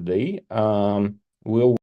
today. We'll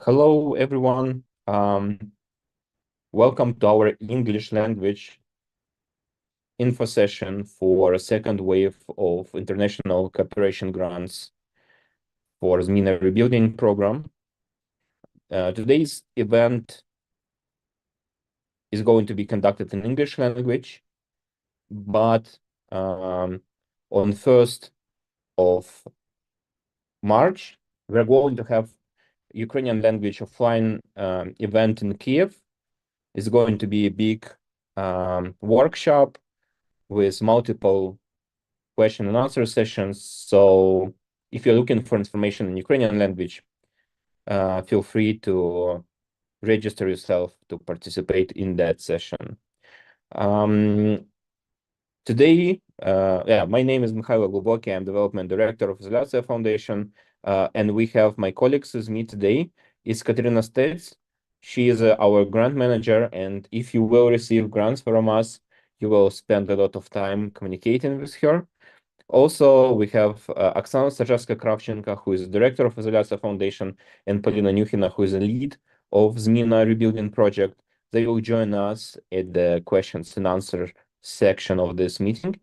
hello everyone. Welcome to our English language info session for a second wave of international cooperation grants for ZMINA rebuilding program. Today's event is going to be conducted in English language, but on 1st of March, we're going to have Ukrainian language offline event in Kyiv. It's going to be a big workshop with multiple question and answer sessions. So if you're looking for information in Ukrainian language, feel free to register yourself to participate in that session. Today, my name is Mikhailo Glboky. I'm Development Director of IZOLYATSIA Foundation, and we have my colleagues with me today. Is Katerina Stets. She is our grant manager, and if you will receive grants from us, you will spend a lot of time communicating with her. Also, we have Oksana Starzhevska-Kravchenko, who is the director of IZOLYATSIA Foundation, and Polina Nyukhina, who is the lead of ZMINA rebuilding project. They will join us at the questions and answer section of this meeting.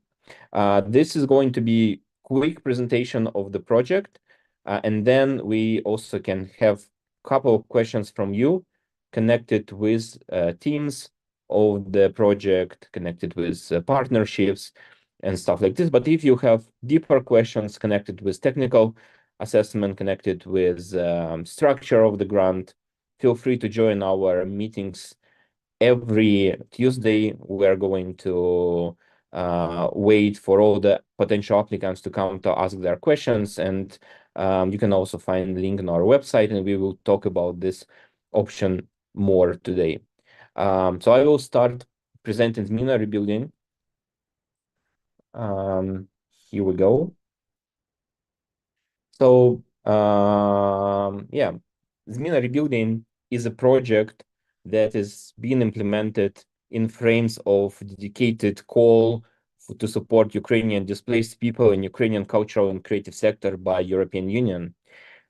This is going to be quick presentation of the project, and then we also can have a couple of questions from you connected with teams of the project, connected with partnerships and stuff like this. But if you have deeper questions connected with technical assessment, connected with structure of the grant, feel free to join our meetings. Every Tuesday, we're going to wait for all the potential applicants to come to ask their questions. And you can also find the link on our website, and we will talk about this option more today. So I will start presenting ZMINA rebuilding. Here we go. So ZMINA rebuilding is a project that is being implemented in frames of dedicated call to support Ukrainian displaced people in Ukrainian cultural and creative sector by European Union.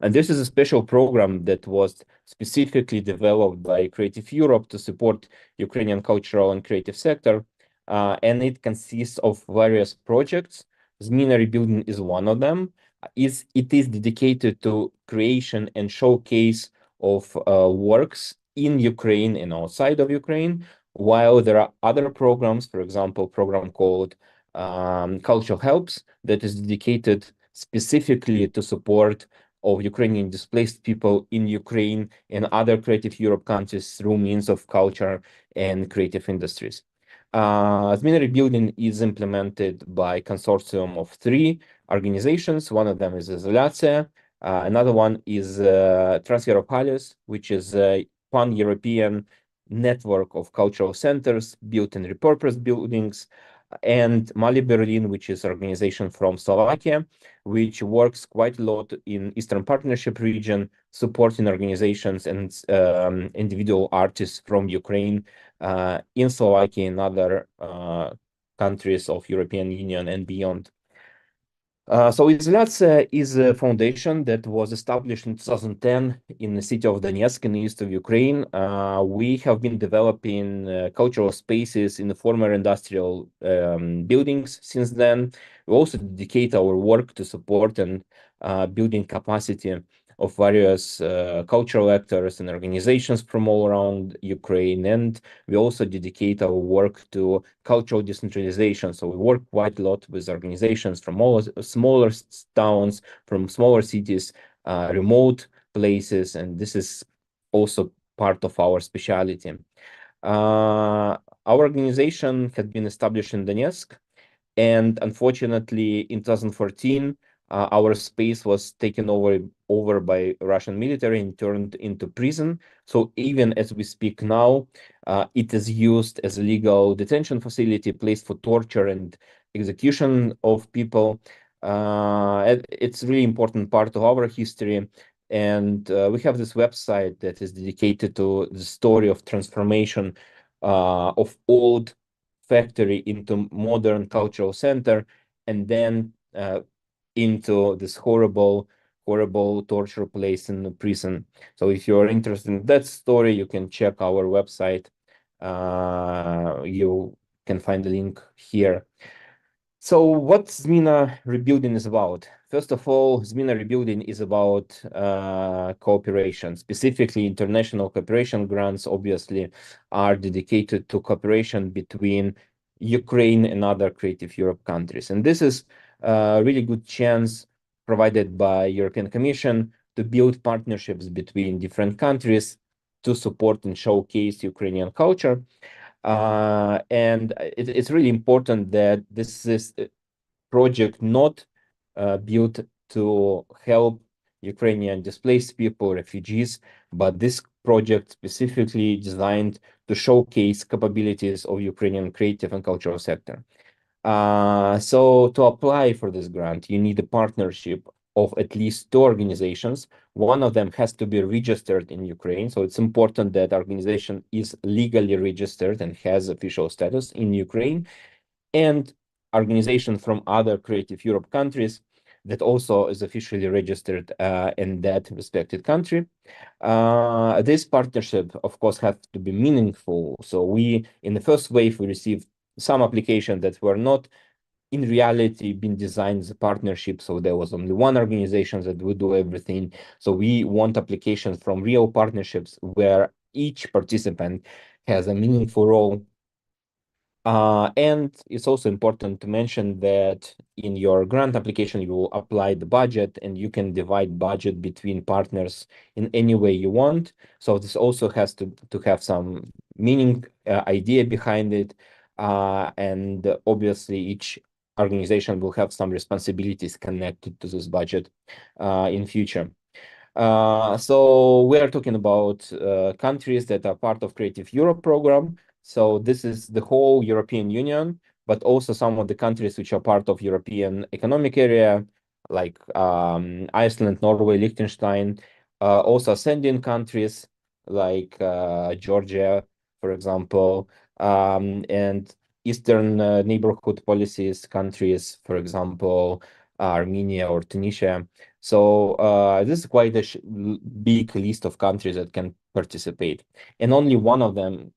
And this is a special program that was specifically developed by Creative Europe to support Ukrainian cultural and creative sector. And it consists of various projects. ZMINA Rebuilding is one of them. It is dedicated to creation and showcase of works in Ukraine and outside of Ukraine, while there are other programs, for example, program called Culture Helps, that is dedicated specifically to support of Ukrainian displaced people in Ukraine and other Creative Europe countries through means of culture and creative industries. ZMINA Rebuilding is implemented by a consortium of 3 organizations. One of them is IZOLYATSIA. Another one is Transeuropalis, which is a pan-European network of cultural centers built in repurposed buildings, and Mali Berlin, which is an organization from Slovakia, which works quite a lot in Eastern Partnership region, supporting organizations and individual artists from Ukraine in Slovakia and other countries of European Union and beyond. So IZOLYATSIA is a foundation that was established in 2010 in the city of Donetsk in the east of Ukraine. We have been developing cultural spaces in the former industrial buildings since then. We also dedicate our work to support and building capacity of various cultural actors and organizations from all around Ukraine. And we also dedicate our work to cultural decentralization. So we work quite a lot with organizations from all smaller towns, from smaller cities, remote places, and this is also part of our speciality. Our organization had been established in Donetsk, and unfortunately, in 2014, our space was taken over by Russian military and turned into prison. So even as we speak now, it is used as a legal detention facility, place for torture and execution of people. It's a really important part of our history. And we have this website that is dedicated to the story of transformation of old factory into modern cultural center, and then into this horrible torture place in the prison. So if you're interested in that story, you can check our website. You can find the link here. So what ZMINA Rebuilding is about? First of all, ZMINA Rebuilding is about cooperation. Specifically, international cooperation grants obviously are dedicated to cooperation between Ukraine and other Creative Europe countries. And this is a really good chance provided by European Commission to build partnerships between different countries to support and showcase Ukrainian culture. And it's really important that this is a project not built to help Ukrainian displaced people, refugees, but this project specifically designed to showcase capabilities of Ukrainian creative and cultural sector. So to apply for this grant, you need a partnership of at least 2 organizations. One of them has to be registered in Ukraine. So it's important that organization is legally registered and has official status in Ukraine, and organization from other Creative Europe countries that also is officially registered in that respected country. This partnership, of course, has to be meaningful. So we, in the first wave, we received some applications that were not in reality been designed as a partnership. So there was only one organization that would do everything. So we want applications from real partnerships where each participant has a meaningful role. And it's also important to mention that in your grant application, you will apply the budget and you can divide budget between partners in any way you want. So this also has to have some meaning, idea behind it. And obviously each organization will have some responsibilities connected to this budget in future. So we are talking about countries that are part of Creative Europe program. So this is the whole European Union, but also some of the countries which are part of European Economic Area, like Iceland, Norway, Liechtenstein, also ascending countries like Georgia, for example, and Eastern neighborhood policies countries, for example, Armenia or Tunisia. So this is quite a big list of countries that can participate, and only one of them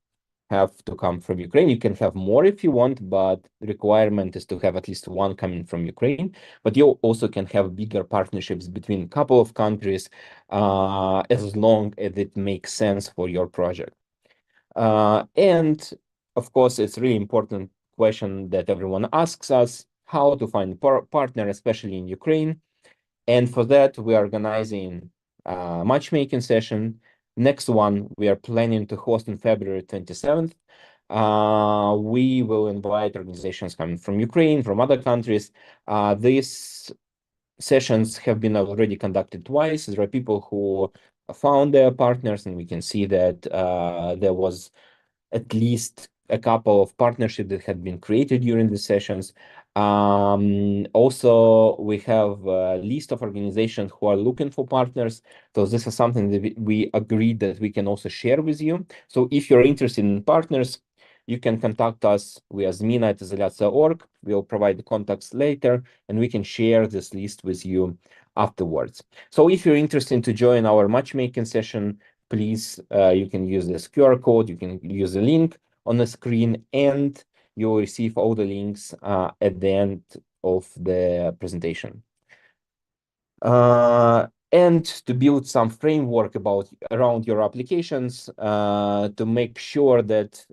have to come from Ukraine. You can have more if you want, but the requirement is to have at least one coming from Ukraine. But you also can have bigger partnerships between a couple of countries as long as it makes sense for your project. And of course, it's really important question that everyone asks us, how to find partner, especially in Ukraine. And for that, we are organizing a matchmaking session. Next one, we are planning to host on February 27th. We will invite organizations coming from Ukraine, from other countries. These sessions have been already conducted twice. There are people who found their partners, and we can see that there was at least a couple of partnerships that had been created during the sessions. Also, we have a list of organizations who are looking for partners. So this is something that we agreed that we can also share with you. So if you're interested in partners, you can contact us via ZMINA@izolyatsia.org. We'll provide the contacts later, and we can share this list with you afterwards. So if you're interested to join our matchmaking session, please, you can use this QR code, you can use the link on the screen, and you will receive all the links at the end of the presentation. And to build some framework around your applications to make sure that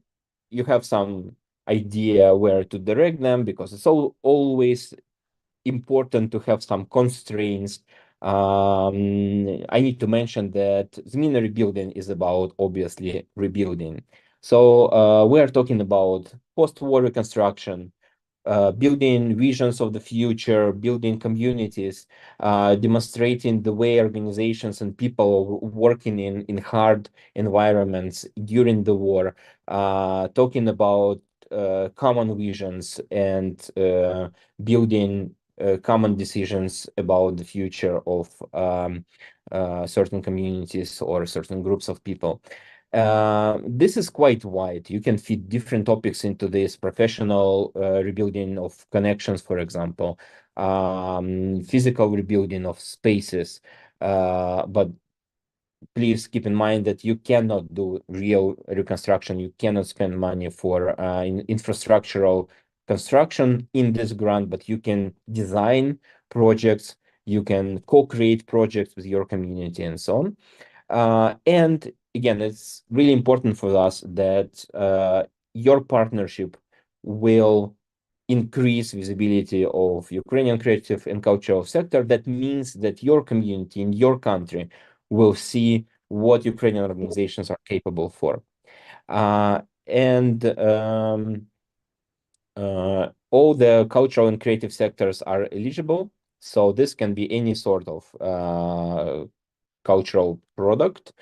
you have some idea where to direct them, because it's always important to have some constraints. I need to mention that ZMINA rebuilding is about, obviously, rebuilding. So we are talking about post-war reconstruction, building visions of the future, building communities, demonstrating the way organizations and people working in hard environments during the war, talking about common visions and building common decisions about the future of certain communities or certain groups of people. This is quite wide. You can fit different topics into this: professional rebuilding of connections, for example, physical rebuilding of spaces. But please keep in mind that you cannot do real reconstruction. You cannot spend money for infrastructural construction in this grant, but you can design projects, you can co-create projects with your community and so on. And again, it's really important for us that your partnership will increase visibility of Ukrainian creative and cultural sector. That means that your community in your country will see what Ukrainian organizations are capable for. And all the cultural and creative sectors are eligible. So this can be any sort of cultural product,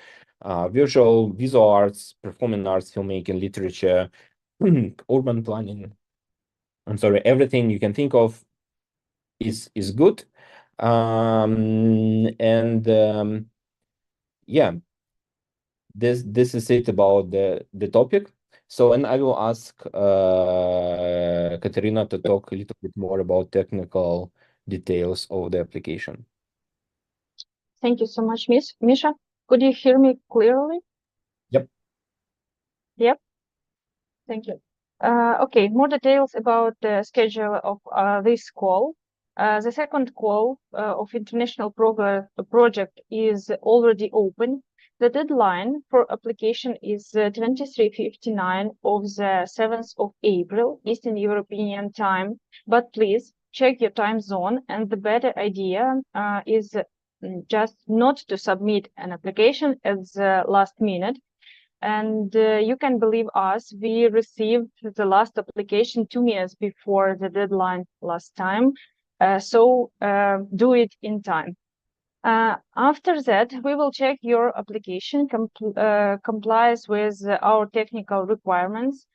visual arts, performing arts, filmmaking, literature, urban planning. I'm sorry, everything you can think of is good. Yeah, this is it about the topic. So, and I will ask Katerina to talk a little bit more about technical details of the application. Thank you so much, Misha. Could you hear me clearly? Yep. Yep. Thank you. Okay, more details about the schedule of this call. The second call of international project is already open. The deadline for application is 23:59 of the 7th of April, Eastern European time. But please check your time zone, and the better idea is just not to submit an application at the last minute. And you can believe us, we received the last application 2 years before the deadline last time. So do it in time. After that, we will check your application complies with our technical requirements.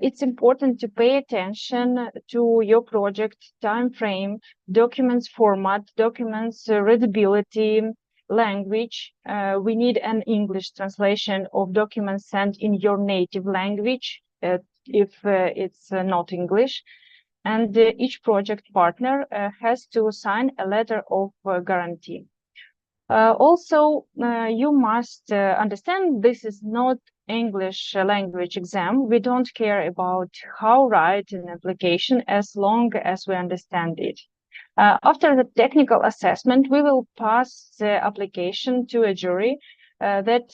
It's important to pay attention to your project time frame, documents format, documents readability, language. We need an English translation of documents sent in your native language, if it's not English. And each project partner has to sign a letter of guarantee. Also, you must understand this is not English language exam. We don't care about how write an application as long as we understand it. After the technical assessment, we will pass the application to a jury that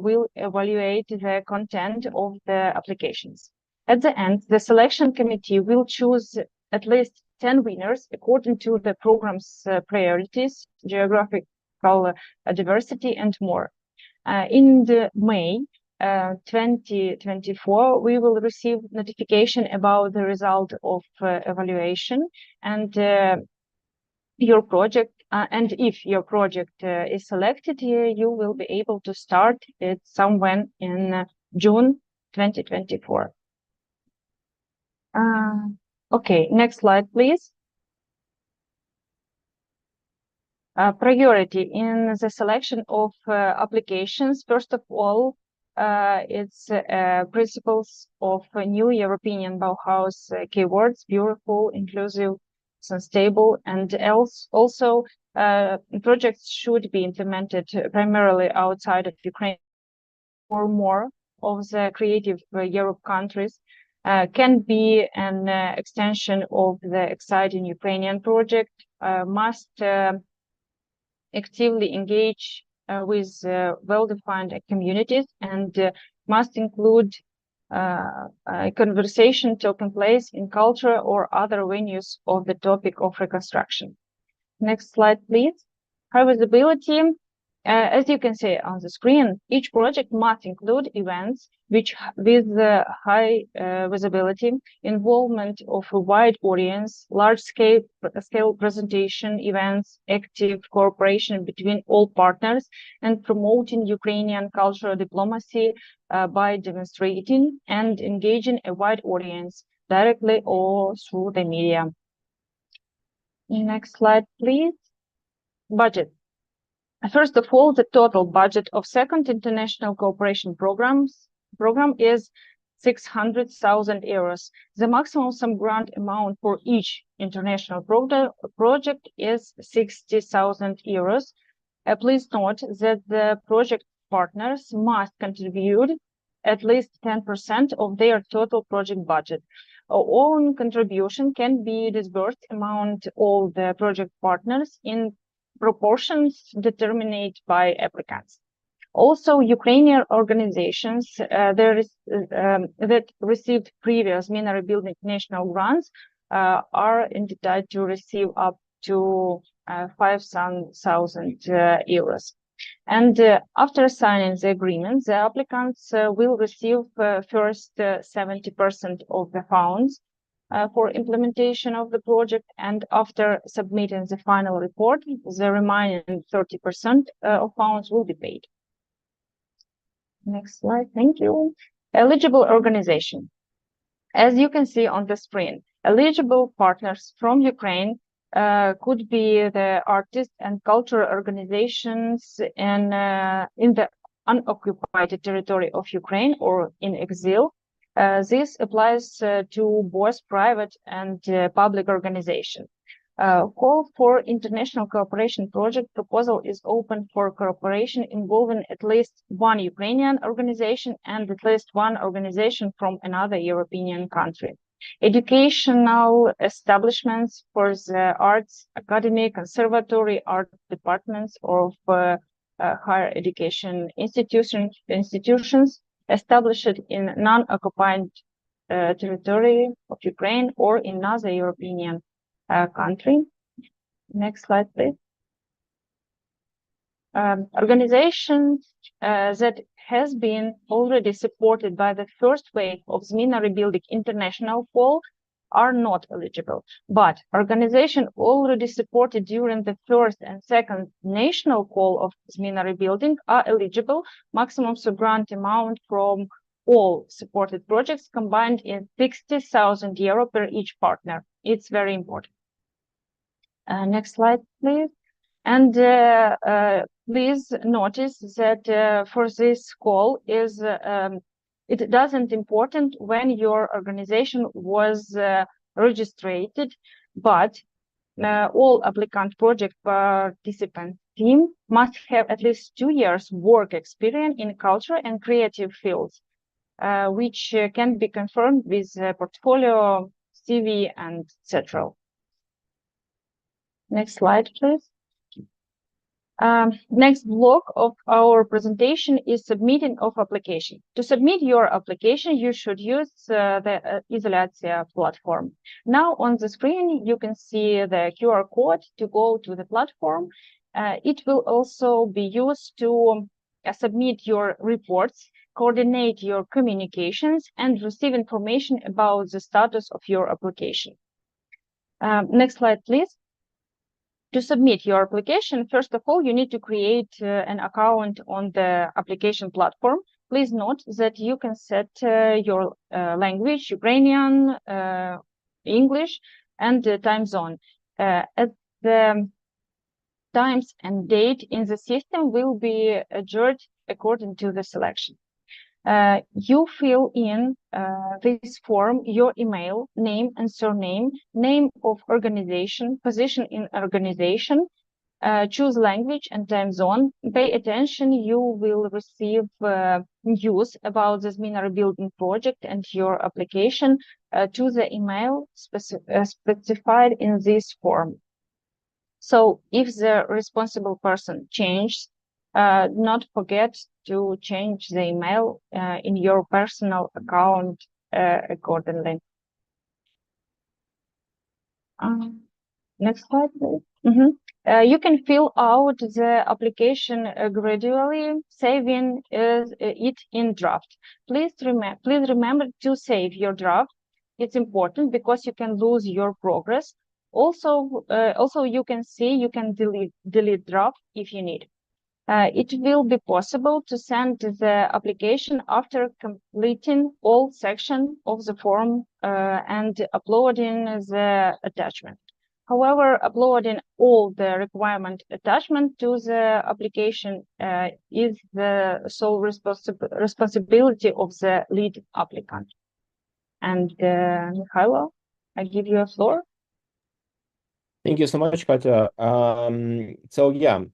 will evaluate the content of the applications. At the end, the selection committee will choose at least 10 winners according to the program's priorities, geographical diversity, and more. In May 2024, we will receive notification about the result of evaluation and your project. And if your project is selected, you will be able to start it somewhere in June 2024. Okay, next slide, please. Priority in the selection of applications. First of all, it's principles of a new European Bauhaus keywords: beautiful, inclusive, sustainable, and else. Also, projects should be implemented primarily outside of Ukraine or more of the creative Europe countries. Can be an extension of the exciting Ukrainian project, must actively engage with well-defined communities, and must include a conversation taking place in culture or other venues of the topic of reconstruction. Next slide, please. High visibility. As you can see on the screen, each project must include events with high visibility, involvement of a wide audience, large-scale presentation events, active cooperation between all partners, and promoting Ukrainian cultural diplomacy by demonstrating and engaging a wide audience directly or through the media. Next slide, please. Budget. First of all, the total budget of second international cooperation program is 600,000 euros. The maximum sum grant amount for each international project is 60,000 euros. Please note that the project partners must contribute at least 10% of their total project budget. Own contribution can be disbursed among all the project partners in proportions determined by applicants. Also, Ukrainian organizations that received previous ZMINA rebuilding national grants are entitled to receive up to 5,000 euros. And after signing the agreement, the applicants will receive first 70% of the funds for implementation of the project, and after submitting the final report, the remaining 30% of funds will be paid. Next slide, thank you. Eligible organization. As you can see on the screen, eligible partners from Ukraine could be the artists and cultural organizations in the unoccupied territory of Ukraine or in exile. This applies to both private and public organizations. Call for international cooperation project proposal is open for cooperation involving at least one Ukrainian organization and at least one organization from another European country. Educational establishments for the arts academy, conservatory, art departments of higher education institutions established in non-occupied territory of Ukraine or in another European country. Next slide, please. Organizations that has been already supported by the first wave of ZMINA Rebuilding International Call are not eligible, but organizations already supported during the first and second national call of ZMINA Rebuilding are eligible. Maximum grant amount from all supported projects combined in 60,000 euro per each partner. It's very important. Next slide, please. And please notice that for this call is It doesn't important when your organization was registered, but all applicant project participant team must have at least 2 years work experience in culture and creative fields, which can be confirmed with portfolio, CV, and etc. Next slide, please. Next block of our presentation is submitting of application. To submit your application, you should use the IZOLYATSIA platform. Now on the screen, you can see the QR code to go to the platform. It will also be used to submit your reports, coordinate your communications, and receive information about the status of your application. Next slide, please. To submit your application, first of all, you need to create an account on the application platform. Please note that you can set your language, Ukrainian, English, and time zone. At the times and date in the system will be adjusted according to the selection. You fill in this form, your email, name and surname, name of organization, position in organization, choose language and time zone. Pay attention, you will receive news about the ZMINA rebuilding project and your application to the email specified in this form. So if the responsible person changes, not forget to change the email in your personal account accordingly. Next slide, please. You can fill out the application gradually, saving it in draft. Please remember to save your draft. It's important because you can lose your progress. Also, you can delete draft if you need. It will be possible to send the application after completing all sections of the form and uploading the attachment. However, uploading all the requirement attachment to the application is the sole responsibility of the lead applicant. And Mikhailo, I give you a floor. Thank you so much, Katya. So yeah,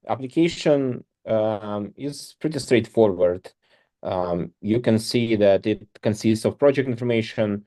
application is pretty straightforward. You can see that it consists of project information,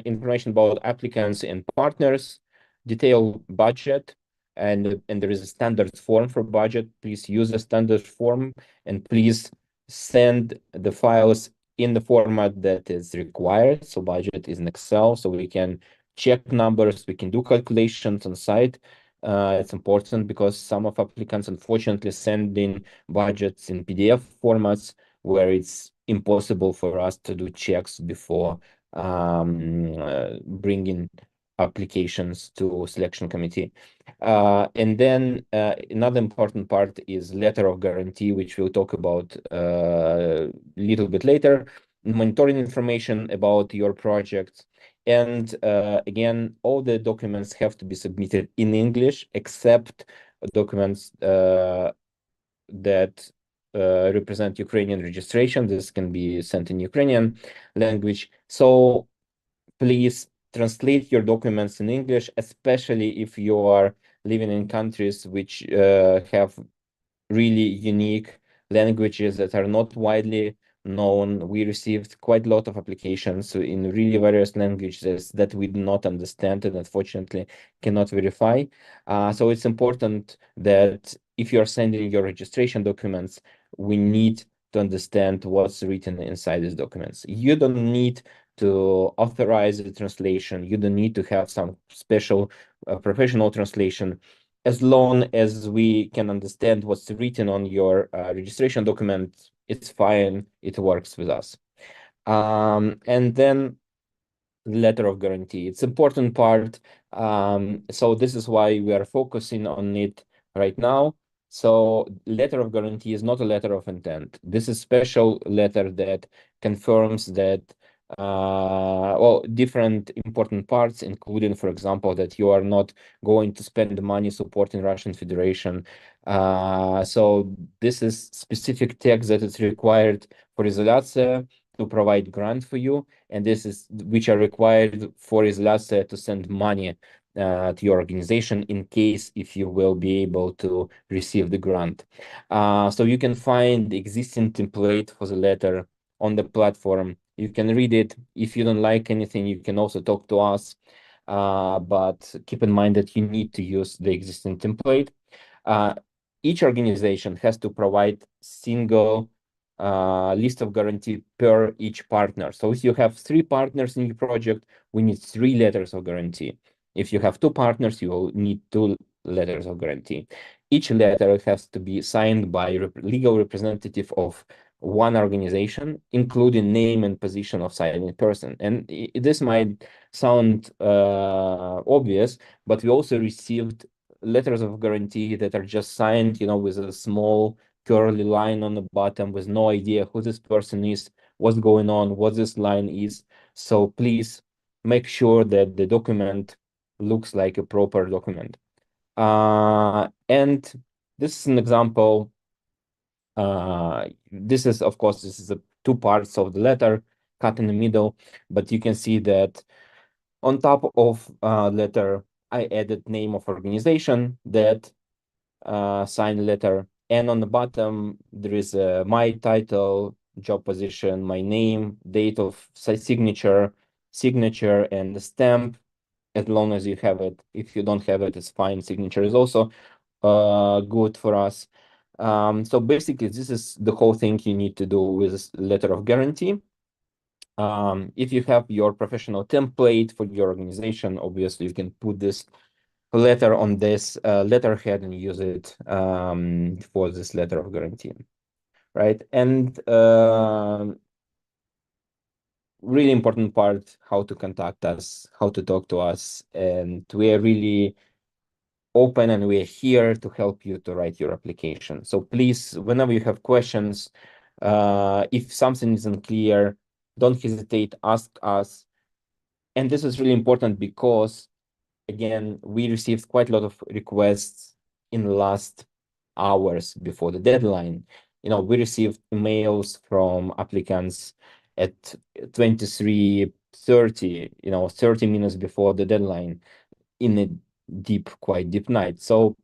information about applicants and partners, detailed budget, and there is a standard form for budget. Please use a standard form and please send the files in the format that is required. So budget is in Excel, so we can check numbers, we can do calculations on site. It's important because some of applicants unfortunately send in budgets in PDF formats where it's impossible for us to do checks before bringing applications to selection committee. And then another important part is letter of guarantee, which we'll talk about a little bit later. Monitoring information about your project. And again, all the documents have to be submitted in English, except documents that represent Ukrainian registration. This can be sent in Ukrainian language. So please translate your documents in English, especially if you are living in countries which have really unique languages that are not widely known. We received quite a lot of applications in really various languages that we do not understand and unfortunately cannot verify. So it's important that if you're sending your registration documents, we need to understand what's written inside these documents. You don't need to authorize the translation. You don't need to have some special professional translation. As long as we can understand what's written on your registration document, it's fine, it works with us. And then letter of guarantee. It's important part. So this is why we are focusing on it right now. So letter of guarantee is not a letter of intent. This is special letter that confirms that well, different important parts, including, for example, that you are not going to spend money supporting Russian Federation. So this is specific text that is required for Izolyatsya to provide grant for you, and this is which are required for Izolyatsya to send money to your organization in case if you will be able to receive the grant. So you can find the existing template for the letter on the platform. You can read it. If you don't like anything, you can also talk to us. But keep in mind that you need to use the existing template. Each organization has to provide single list of guarantee per each partner. So if you have 3 partners in your project, we need 3 letters of guarantee. If you have 2 partners, you will need 2 letters of guarantee. Each letter has to be signed by a legal representative of one organization, including name and position of signing person. And this might sound obvious, but we also received letters of guarantee that are just signed, with a small curly line on the bottom with no idea who this person is, what's going on, what this line is. So please make sure that the document looks like a proper document. And this is an example. This is, of course, this is the 2 parts of the letter cut in the middle, but you can see that on top of letter, I added name of organization that signed letter, and on the bottom there is my title, job position, my name, date of signature, and the stamp, as long as you have it. If you don't have it, it's fine. Signature is also good for us. So basically, this is the whole thing you need to do with this letter of guarantee. If you have your professional template for your organization, obviously you can put this letter on this letterhead and use it for this letter of guarantee, right? And really important part, how to contact us, how to talk to us, and we are really open and we're here to help you to write your application. So please, whenever you have questions, if something isn't clear, don't hesitate, ask us. And this is really important because, again, we received quite a lot of requests in the last hours before the deadline. We received emails from applicants at 23:30, 30 minutes before the deadline in a quite deep night. So,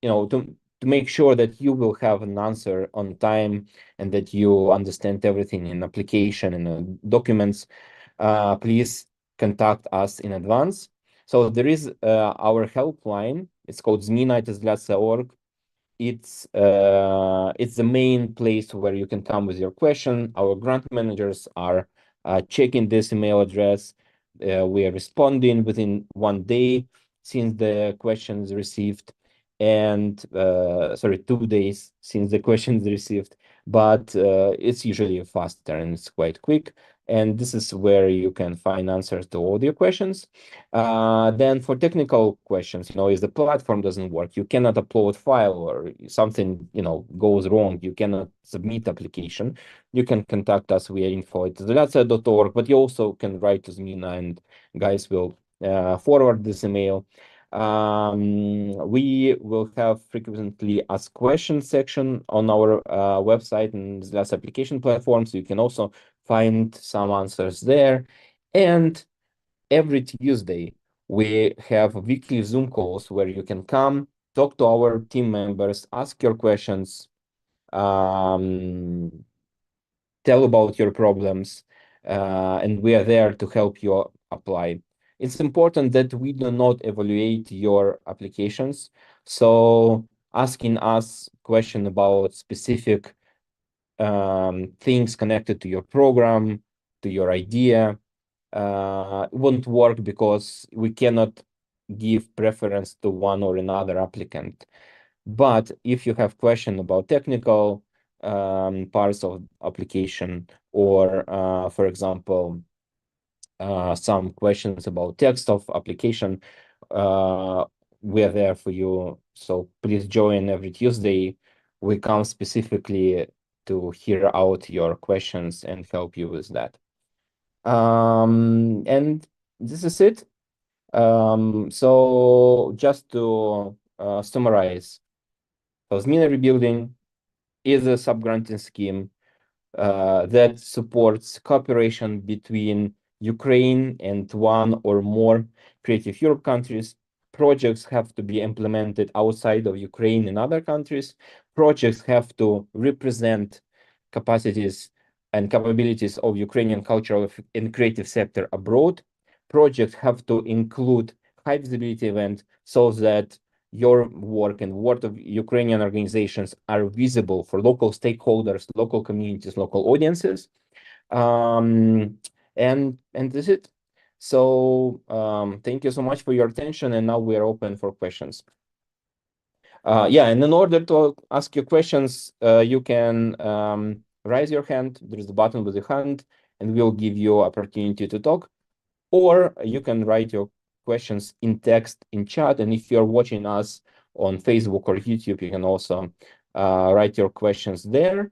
to make sure that you will have an answer on time and that you understand everything in application and documents, please contact us in advance. So there is our helpline. It's called ZMINA@izolyatsya.org. It's the main place where you can come with your question. Our grant managers are checking this email address. We are responding within 1 day since the question is received, and 2 days since the question is received. But it's usually faster and it's quite quick. And this is where you can find answers to all your questions. Then for technical questions, if the platform doesn't work, you cannot upload file, or something, goes wrong, you cannot submit application, you can contact us via info@izolyatsia.org, but you also can write to ZMINA and guys will forward this email. We will have frequently asked questions section on our website and Izolyatsya application platform, so you can also find some answers there. And every Tuesday, we have weekly Zoom calls where you can come, talk to our team members, ask your questions, tell about your problems, and we are there to help you apply. It's important that we do not evaluate your applications. So asking us question about specific things connected to your program, to your idea, won't work because we cannot give preference to one or another applicant. But if you have question about technical parts of application, or for example, some questions about text of application, we are there for you. So please join every Tuesday. We come specifically to hear out your questions and help you with that. And this is it. So just to summarize, so ZMINA rebuilding is a sub-granting scheme that supports cooperation between Ukraine and one or more Creative Europe countries. Projects have to be implemented outside of Ukraine in other countries. Projects have to represent capacities and capabilities of Ukrainian cultural and creative sector abroad. Projects have to include high visibility events so that your work and work of Ukrainian organizations are visible for local stakeholders, local communities, local audiences. And this is it. So thank you so much for your attention. And now we are open for questions. Yeah, and in order to ask your questions, you can raise your hand. There's a button with the hand, and we'll give you opportunity to talk. Or you can write your questions in text in chat. And if you're watching us on Facebook or YouTube, you can also write your questions there.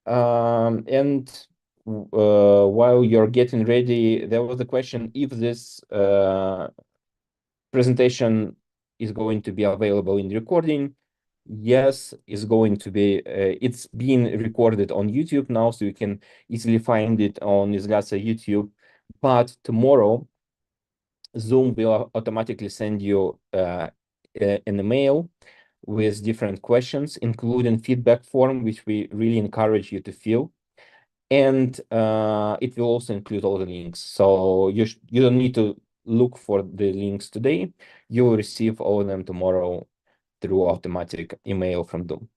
And while you're getting ready, there was a question if this presentation is going to be available in recording. Yes, it's going to be, it's being recorded on YouTube now, so you can easily find it on IZOLYATSIA YouTube. But tomorrow, Zoom will automatically send you an email with different questions, including feedback form, which we really encourage you to fill. And it will also include all the links. So you don't need to look for the links today. You will receive all of them tomorrow through automatic email from Zoom.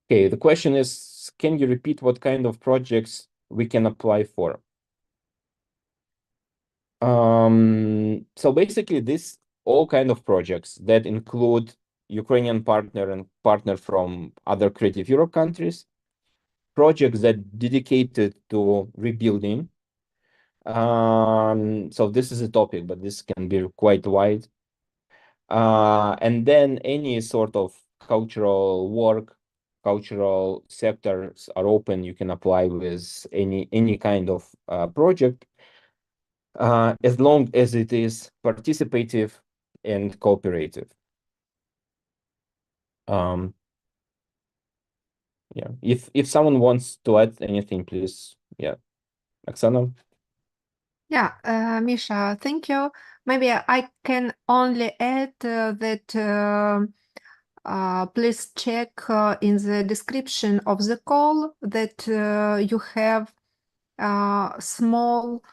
Okay, the question is, can you repeat what kind of projects we can apply for? So basically, this all kind of projects that include Ukrainian partner and partner from other Creative Europe countries, projects that dedicated to rebuilding. So this is a topic, but this can be quite wide. And then any sort of cultural work, cultural sectors are open. You can apply with any kind of project, as long as it is participative and cooperative. Yeah, if someone wants to add anything, please. Yeah, Oksana. Yeah, Misha, thank you. Maybe I can only add that please check in the description of the call that you have small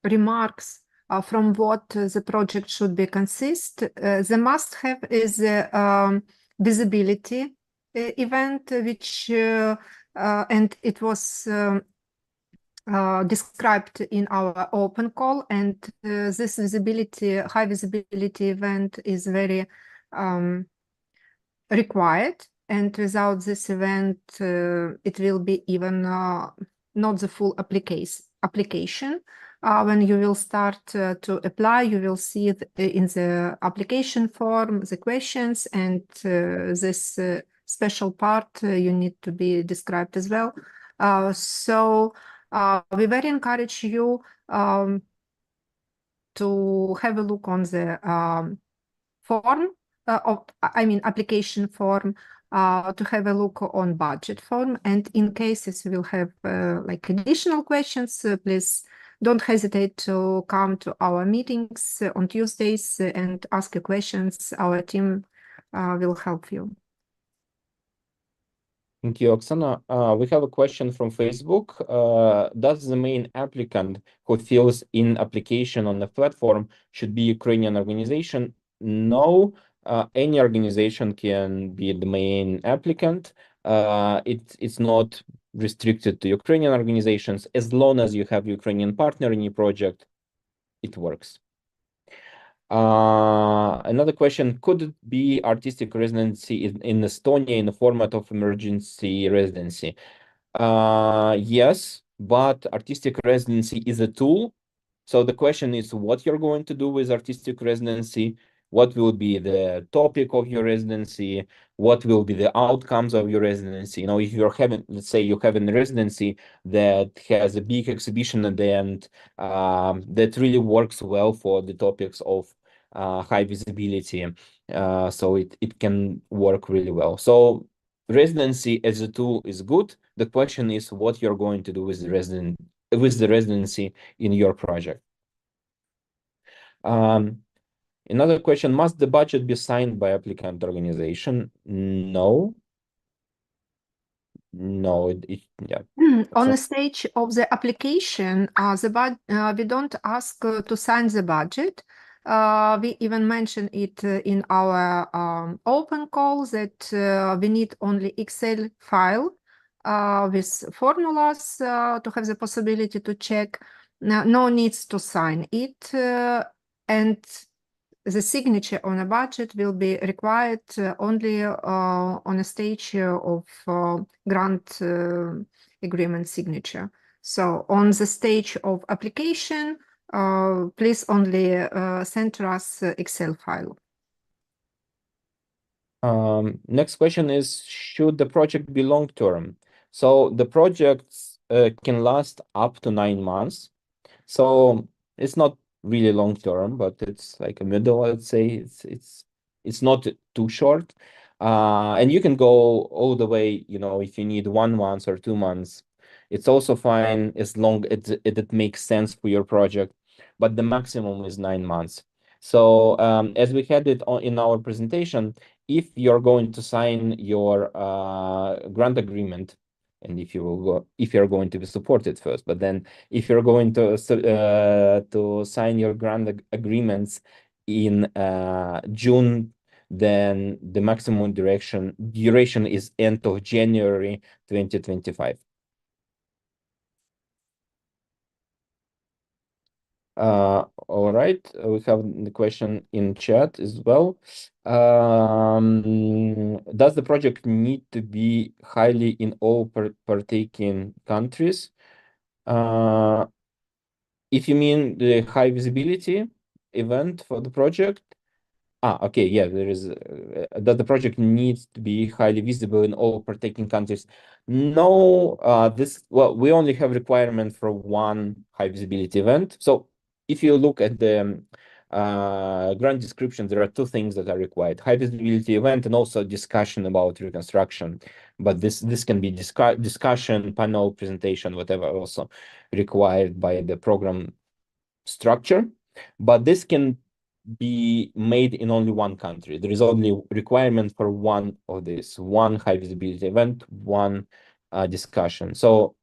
remarks from what the project should be consist. The must-have is the visibility event, which and it was described in our open call, and this high visibility event is very required, and without this event it will be even not the full application. When you will start to apply, you will see in the application form the questions, and this special part you need to be described as well. So we very encourage you to have a look on the form application form, to have a look on budget form, and in cases you will have like additional questions, please don't hesitate to come to our meetings on Tuesdays and ask your questions. Our team will help you. Thank you, Oksana. We have a question from Facebook. Does the main applicant who fills in application on the platform should be Ukrainian organization? No, any organization can be the main applicant. It's not restricted to Ukrainian organizations. As long as you have Ukrainian partner in your project, it works. Another question, could it be artistic residency in Estonia in the format of emergency residency? Yes, but artistic residency is a tool. So the question is what you're going to do with artistic residency, what will be the topic of your residency, what will be the outcomes of your residency. You know, if you're having, let's say you have a residency that has a big exhibition at the end, that really works well for the topics of high visibility, so it can work really well. So residency as a tool is good. The question is what you're going to do with the residency in your project. Another question, must the budget be signed by applicant organization? No. No, yeah. On the stage of the application, we don't ask to sign the budget. We even mention it in our open call that we need only Excel file with formulas to have the possibility to check. No needs to sign it, and the signature on a budget will be required only on a stage of grant agreement signature. So on the stage of application, please only send to us Excel file. Next question is, should the project be long-term? So the projects can last up to 9 months. So it's not really long-term, but it's like a middle, I'd say. It's not too short. And you can go all the way, you know, if you need 1 month or 2 months, it's also fine as long as it makes sense for your project, but the maximum is 9 months. So as we had it in our presentation, if you're going to sign your grant agreement, and if you're going to be supported first, but then if you're going to sign your grant agreements in June, then the maximum duration is end of January 2025. All right, we have the question in chat as well. Does the project need to be highly in all partaking countries? If you mean the high visibility event for the project, okay, yeah, there is. Does the project needs to be highly visible in all partaking countries? No, well, we only have requirement for one high visibility event. So if you look at the grant description, there are 2 things that are required: high visibility event and also discussion about reconstruction. But this can be discussion, panel, presentation, whatever, also required by the program structure. But this can be made in only one country. There is only requirement for one of this, one high visibility event, one discussion. So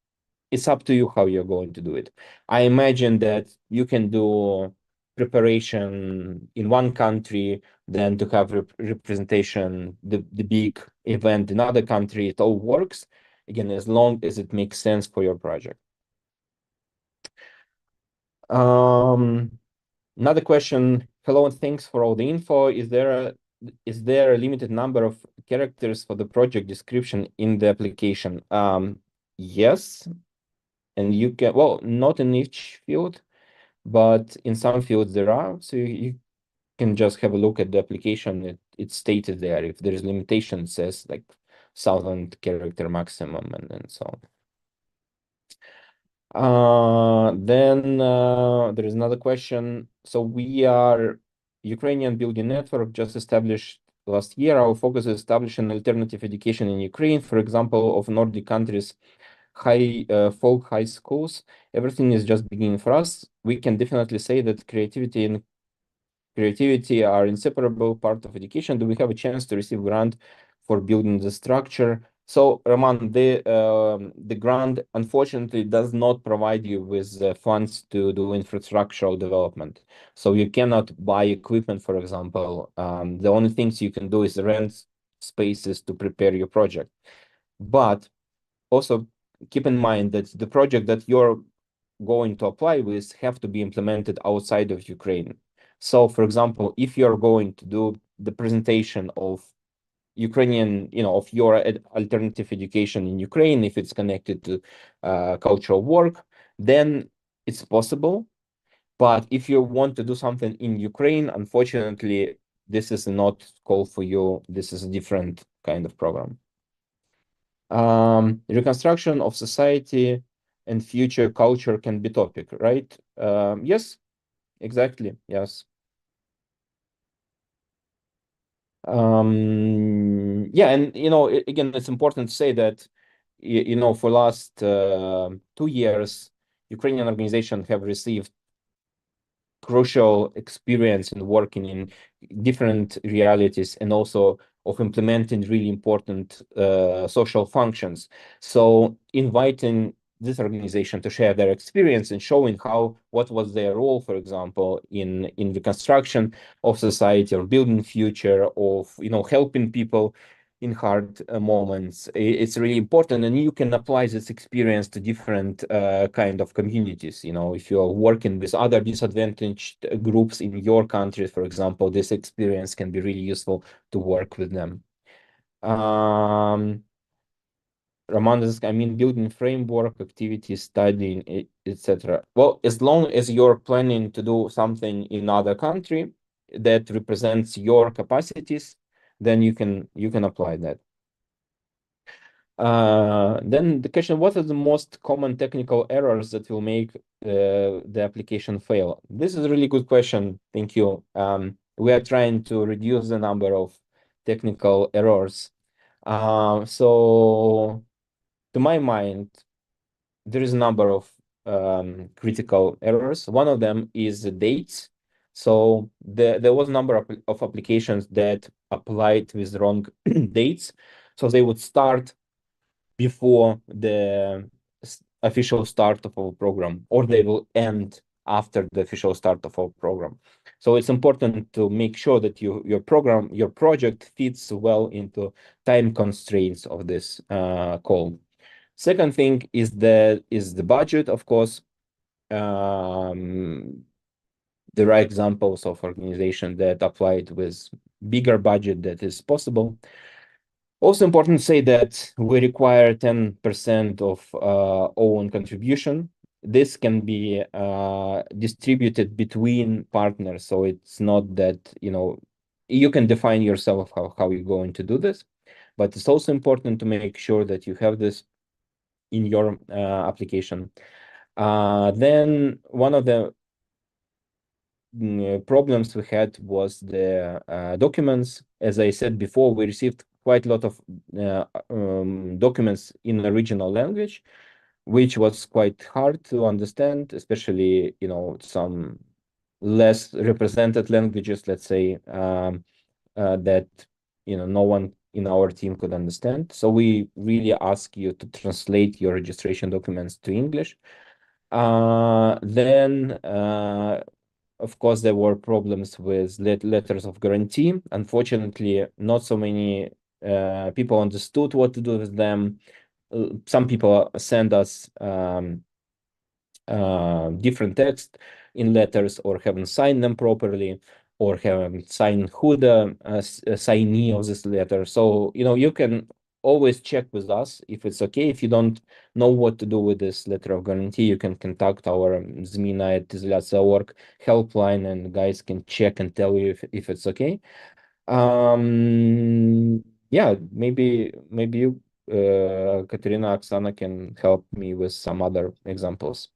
it's up to you how you're going to do it. I imagine that you can do preparation in one country, then to have representation, the big event in another country. It all works, again, as long as it makes sense for your project. Another question. Hello, and thanks for all the info. Is there a limited number of characters for the project description in the application? Yes, and you can, well, not in each field, but in some fields there are. So you can just have a look at the application. It's stated there. If there is limitation, it says like 1,000 character maximum and so on. Then there is another question. So we are Ukrainian building network just established last year. Our focus is establishing alternative education in Ukraine, for example, of Nordic countries, folk high schools. Everything is just beginning for us. We can definitely say that creativity are inseparable part of education. Do we have a chance to receive grant for building the structure? So, Roman, the grant unfortunately does not provide you with funds to do infrastructural development. So you cannot buy equipment, for example. The only things you can do is rent spaces to prepare your project. But also keep in mind that the project that you're going to apply with have to be implemented outside of Ukraine. So, for example, if you're going to do the presentation of Ukrainian, of your alternative education in Ukraine, if it's connected to cultural work, then it's possible. But if you want to do something in Ukraine, unfortunately, this is not called for you. This is a different kind of program. Reconstruction of society and future culture can be topic, right? Yes, exactly. Yes. Yeah, and again, it's important to say that for last 2 years, Ukrainian organizations have received crucial experience in working in different realities and also of implementing really important social functions. So inviting this organization to share their experience and showing what was their role, for example, in the construction of society or building future of helping people in hard moments. It's really important, and you can apply this experience to different kind of communities. If you're working with other disadvantaged groups in your country, for example, this experience can be really useful to work with them. Roman is, building framework, activities, studying, etc. Well, as long as you're planning to do something in other country that represents your capacities, then you can apply that. Then the question, what are the most common technical errors that will make the application fail? This is a really good question. Thank you. We are trying to reduce the number of technical errors. So to my mind, there is a number of critical errors. One of them is the dates. So there was a number of applications that applied with wrong dates. So they would start before the official start of our program, or they will end after the official start of our program. So it's important to make sure that your project fits well into time constraints of this call. Second thing is the budget, of course. There are examples of organizations that applied with bigger budget that is possible. Also important to say that we require 10% of own contribution. This can be distributed between partners, so it's not that you can define yourself how you're going to do this, but it's also important to make sure that you have this in your application. Then one of the problems we had was the documents. As I said before, we received quite a lot of documents in the original language, which was quite hard to understand, especially some less represented languages, let's say, that no one in our team could understand. So we really ask you to translate your registration documents to English. Then of course, there were problems with letters of guarantee. Unfortunately, not so many people understood what to do with them. Some people send us different text in letters, or haven't signed them properly, or haven't signed who the signee of this letter. So, you can always check with us if it's okay. If you don't know what to do with this letter of guarantee, you can contact our ZMINA at IZOLYATSIA.org helpline, and guys can check and tell you if it's okay. Yeah, maybe you, Katerina, Oksana, can help me with some other examples.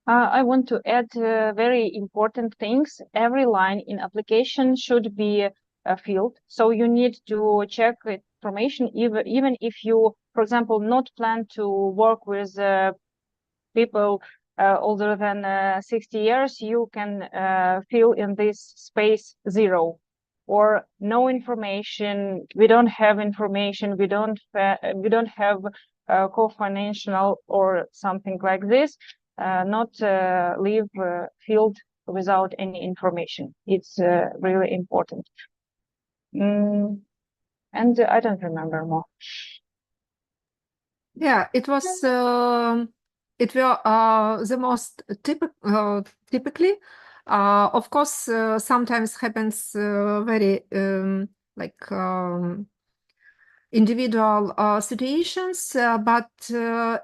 I want to add very important things. Every line in application should be a field. So you need to check information, even if you, for example, not plan to work with people older than 60 years, you can fill in this space 0 or no information. We don't have information. We don't have co-financial or something like this. Not leave field without any information. It's really important. And I don't remember more. Yeah, it was it were the most typically. Of course, sometimes happens very individual situations, but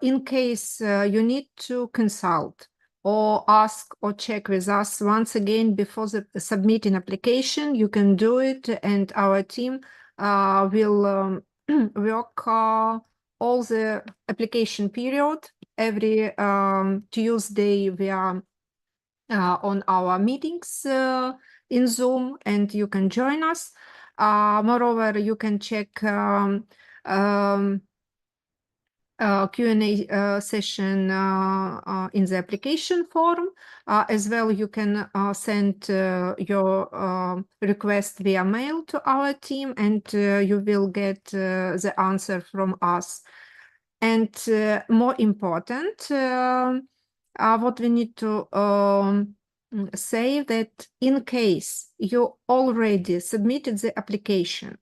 in case you need to consult or ask or check with us once again before submitting application, you can do it, and our team will work all the application period. Every Tuesday we are on our meetings in Zoom, and you can join us. Moreover, you can check Q&A session in the application form. As well, you can send your request via mail to our team, and you will get the answer from us. And more important, what we need to say that in case you already submitted the application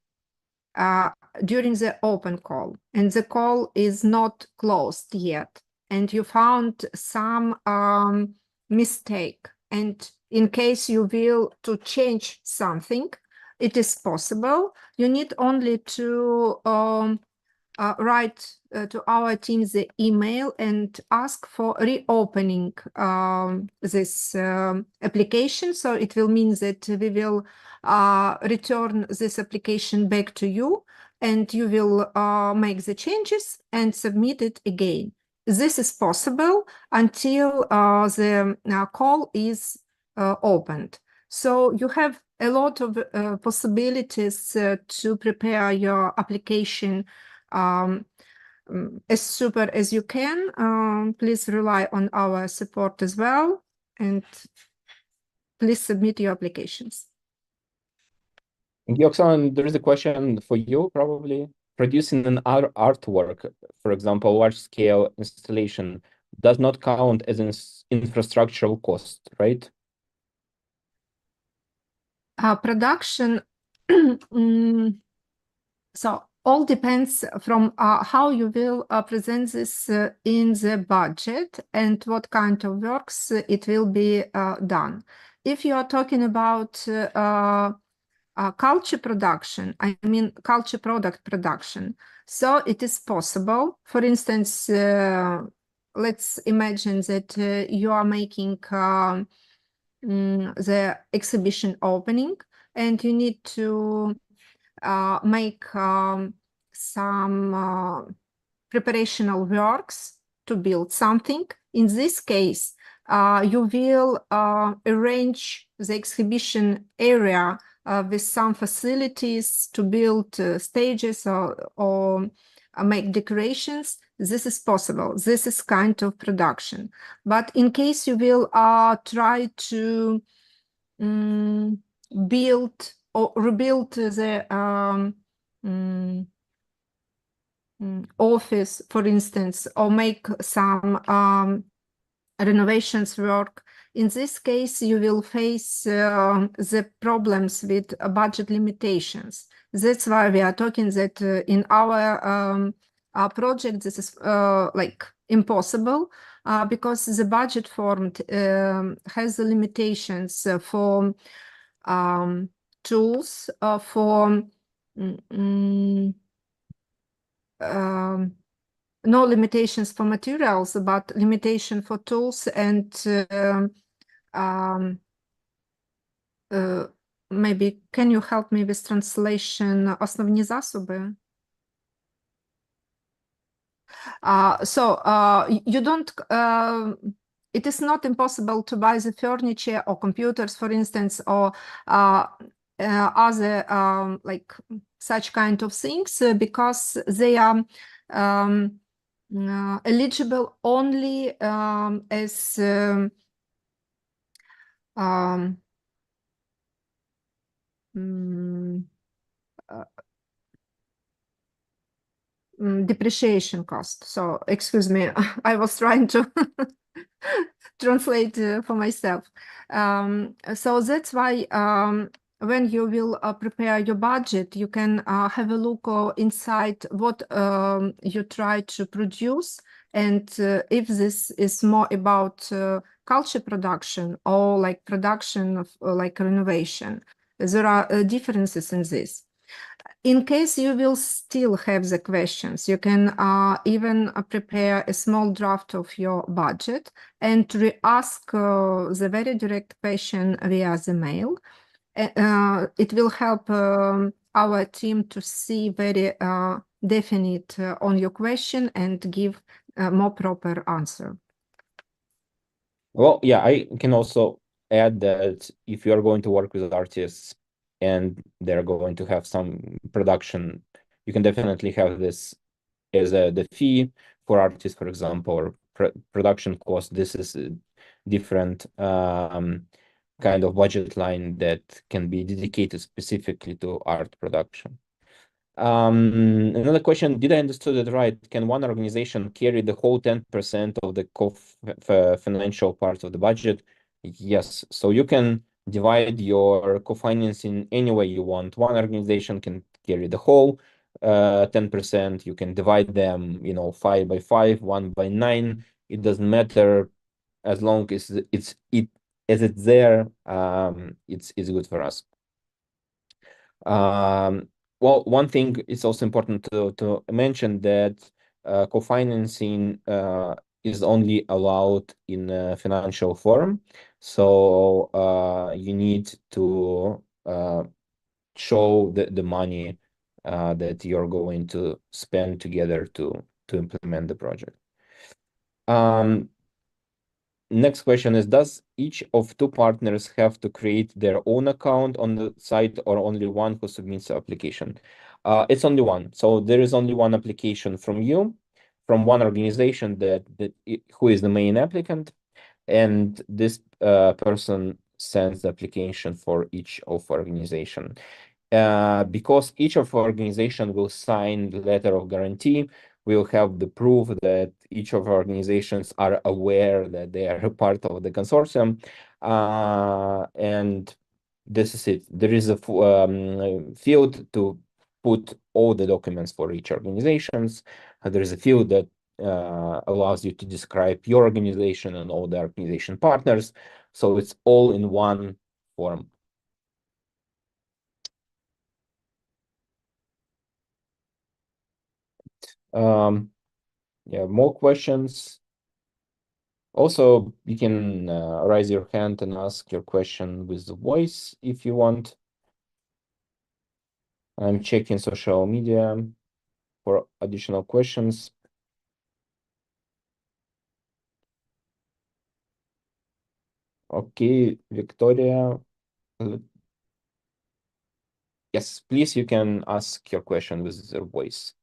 during the open call and the call is not closed yet, and you found some mistake, and in case you will to change something, it is possible. You need only to write to our team the email and ask for reopening this application. So it will mean that we will return this application back to you, and you will make the changes and submit it again. This is possible until the call is opened. So you have a lot of possibilities to prepare your application as super as you can. Please rely on our support as well, and please submit your applications. Thank you, Oksana. There is a question for you, probably. Producing an artwork, for example, large-scale installation, does not count as an infrastructural cost, right? Production, so all depends from how you will present this in the budget and what kind of works it will be done. If you are talking about culture production, I mean culture product production, so it is possible. For instance, let's imagine that you are making the exhibition opening, and you need to make some preparational works to build something. In this case, you will arrange the exhibition area with some facilities to build stages or make decorations. This is possible. This is kind of production. But in case you will try to build or rebuild the office, for instance, or make some renovations work, in this case, you will face the problems with budget limitations. That's why we are talking that in our project, this is like impossible because the budget form has the limitations for tools, for no limitations for materials, but limitation for tools and maybe can you help me with translation? Основні засоби. So you don't, it is not impossible to buy the furniture or computers, for instance, or other like such kind of things because they are eligible only as depreciation cost. So excuse me, I was trying to translate for myself. So that's why when you will prepare your budget, you can have a look inside what you try to produce, and if this is more about culture production or like production of like renovation, there are differences in this. In case you will still have the questions, you can even prepare a small draft of your budget and re-ask the very direct question via the mail. It will help our team to see very definite on your question and give a more proper answer. Well, yeah, I can also add that if you are going to work with artists, and they're going to have some production. You can definitely have this as the fee for artists, for example, or production cost. This is a different kind of budget line that can be dedicated specifically to art production. Another question, did I understood it right? Can one organization carry the whole 10% of the financial part of the budget? Yes. So you can divide your co-financing any way you want. One organization can carry the whole 10%. You can divide them, 5 by 5, 1 by 9. It doesn't matter as long as it's there. It's good for us. Well, one thing is also important to mention that co-financing is only allowed in a financial form. So you need to show the money that you're going to spend together to implement the project. Next question is, does each of two partners have to create their own account on the site, or only one who submits the application? It's only one. So there is only one application from you, from one organization who is the main applicant, and this person sends the application for each of organization. Because each of our organization will sign the letter of guarantee, we'll have the proof that each of our organizations are aware that they are a part of the consortium. And this is it. There is a field to put all the documents for each organizations. There is a field that allows you to describe your organization and all the organization partners. So it's all in one form. Yeah, more questions. Also, you can raise your hand and ask your question with the voice if you want. I'm checking social media for additional questions. Okay, Victoria. Yes, please, you can ask your question with the voice.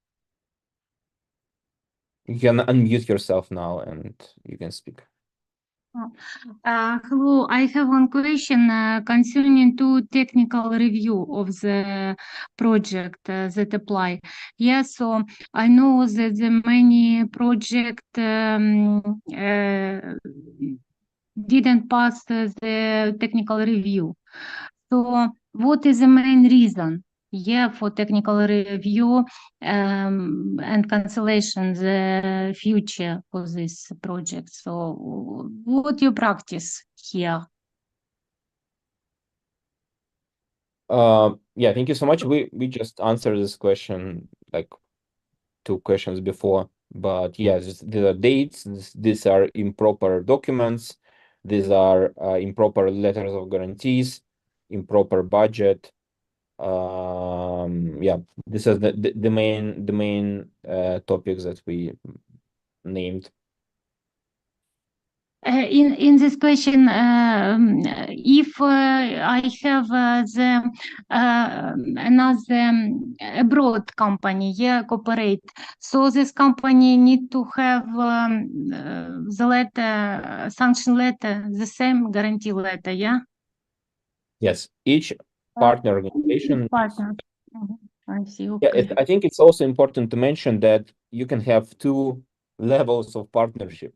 You can unmute yourself now and you can speak. Hello, I have one question concerning to technical review of the project that apply. Yeah, so I know that the many project didn't pass the technical review. So what is the main reason? Yeah, for technical review and cancellation the future for this project. So what you practice here? Yeah, thank you so much. We just answered this question like 2 questions before, but yes, these are dates. These are improper documents. These are improper letters of guarantees, improper budget. Yeah, this is the main topics that we named. In this question, if I have the another abroad company, yeah, cooperate, so this company need to have the letter, sanction letter, the same guarantee letter, yeah? Yes, each partner organization. Partner. I see. Yeah, Okay. I think it's also important to mention that you can have 2 levels of partnership.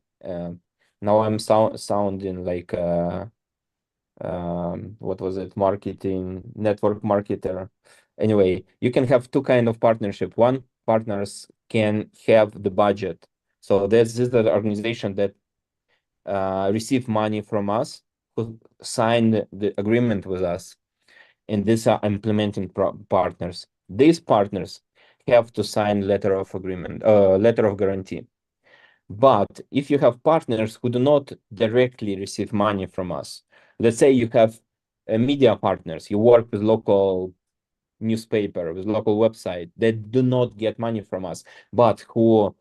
Now I'm sounding like what was it? Network marketer. Anyway, you can have 2 kind of partnership. One, partners can have the budget. So this is the organization that receive money from us, who signed the agreement with us, and these are implementing partners. These partners have to sign letter of agreement, letter of guarantee. But if you have partners who do not directly receive money from us, let's say you have media partners, you work with local newspaper, with local website that do not get money from us, but who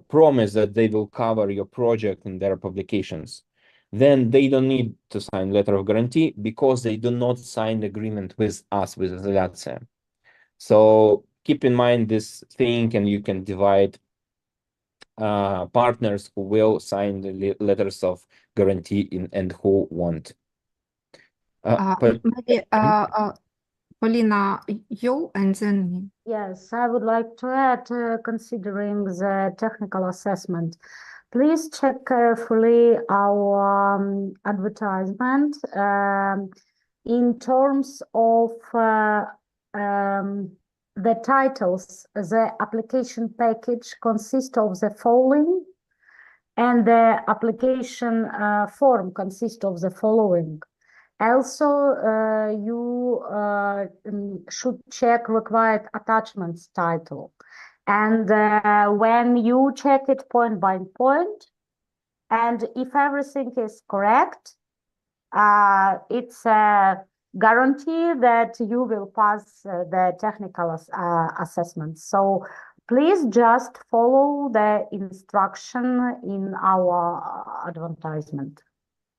promise that they will cover your project in their publications. then they don't need to sign letter of guarantee because they do not sign agreement with us, with Izolyatsiya. So keep in mind this thing, and you can divide partners who will sign the letters of guarantee and who won't. But Maybe Polina, you and then me. Yes, I would like to add, considering the technical assessment, please check carefully our advertisement in terms of the titles. The application package consists of the following, and the application form consists of the following. Also, you should check required attachments title. And when you check it point by point, and if everything is correct, it's a guarantee that you will pass the technical assessment. So please just follow the instruction in our advertisement.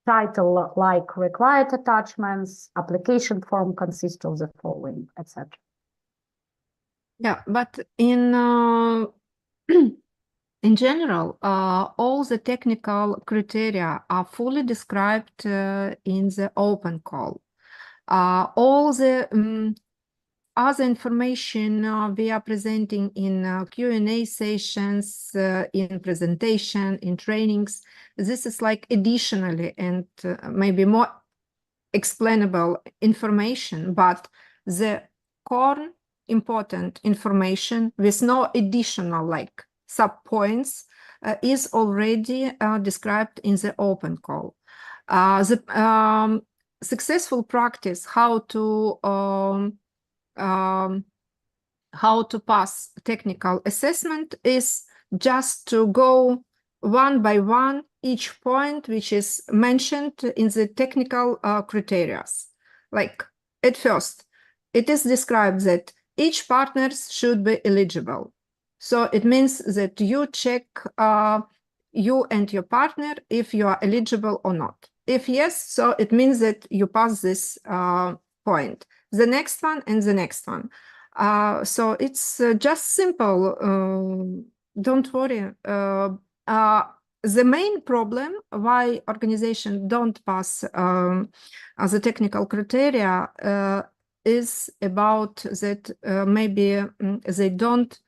Title like required attachments, application form consists of the following, etc. Yeah, but in in general, all the technical criteria are fully described in the open call. All the other information we are presenting in Q&A sessions, in presentation, in trainings, this is like additionally and maybe more explainable information, but the core important information with no additional like sub-points is already described in the open call. The successful practice how to pass technical assessment is just to go one by one each point which is mentioned in the technical criteria. Like at first, it is described that each partner should be eligible. So it means that you check you and your partner if you are eligible or not. If yes, so it means that you pass this point. The next one and the next one. So it's just simple. Don't worry. The main problem why organizations don't pass the technical criteria is about that maybe they don't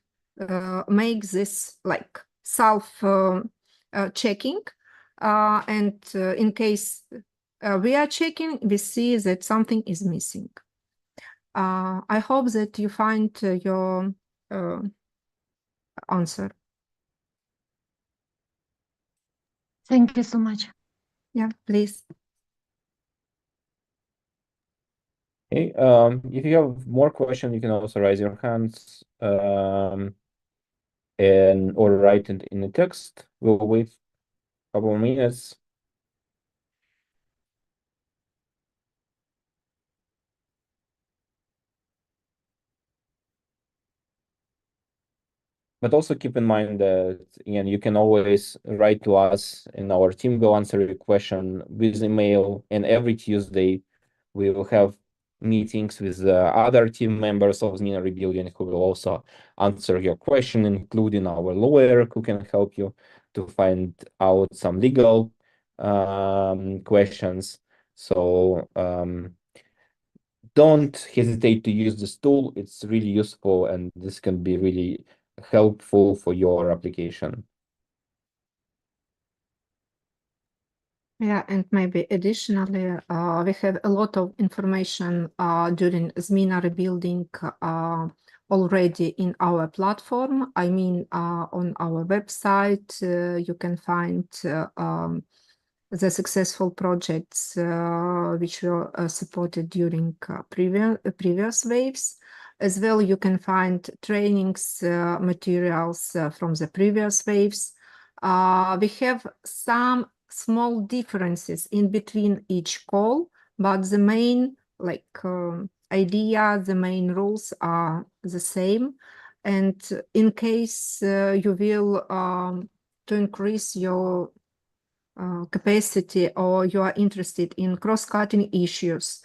make this like self-checking. And in case we are checking, we see that something is missing. I hope that you find your answer. Thank you so much. Yeah, please. Okay, if you have more questions, you can also raise your hands and or write it in the text. We'll wait a couple of minutes. But also keep in mind that you can always write to us, and our team will answer your question with email. And every Tuesday, we will have meetings with other team members of ZMINA Rebuilding who will also answer your question, including our lawyer who can help you to find out some legal questions. So don't hesitate to use this tool. It's really useful, and this can be really helpful for your application. Yeah, and maybe additionally, we have a lot of information during ZMINA Rebuilding already in our platform. I mean, on our website, you can find the successful projects which were supported during previous waves. As well, you can find trainings materials from the previous waves. We have some small differences in between each call, but the main idea, the main rules are the same. And in case you will to increase your capacity, or you are interested in cross-cutting issues,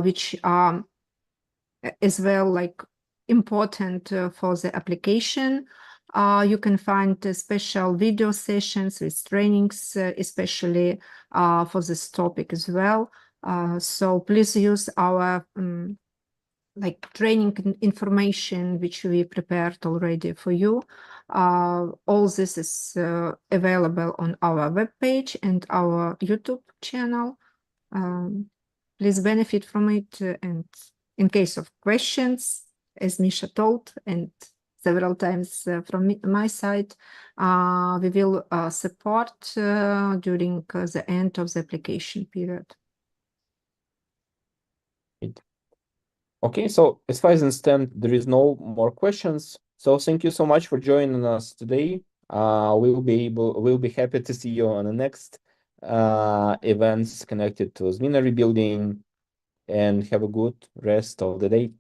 which are as well like important for the application. You can find special video sessions with trainings, especially for this topic as well. So please use our like training information which we prepared already for you. All this is available on our webpage and our YouTube channel. Please benefit from it, and in case of questions, as Misha told, and several times from my side, we will support during the end of the application period. Okay, so as far as I understand, there is no more questions. So thank you so much for joining us today. We'll be happy to see you on the next events connected to ZMINA rebuilding, and have a good rest of the day.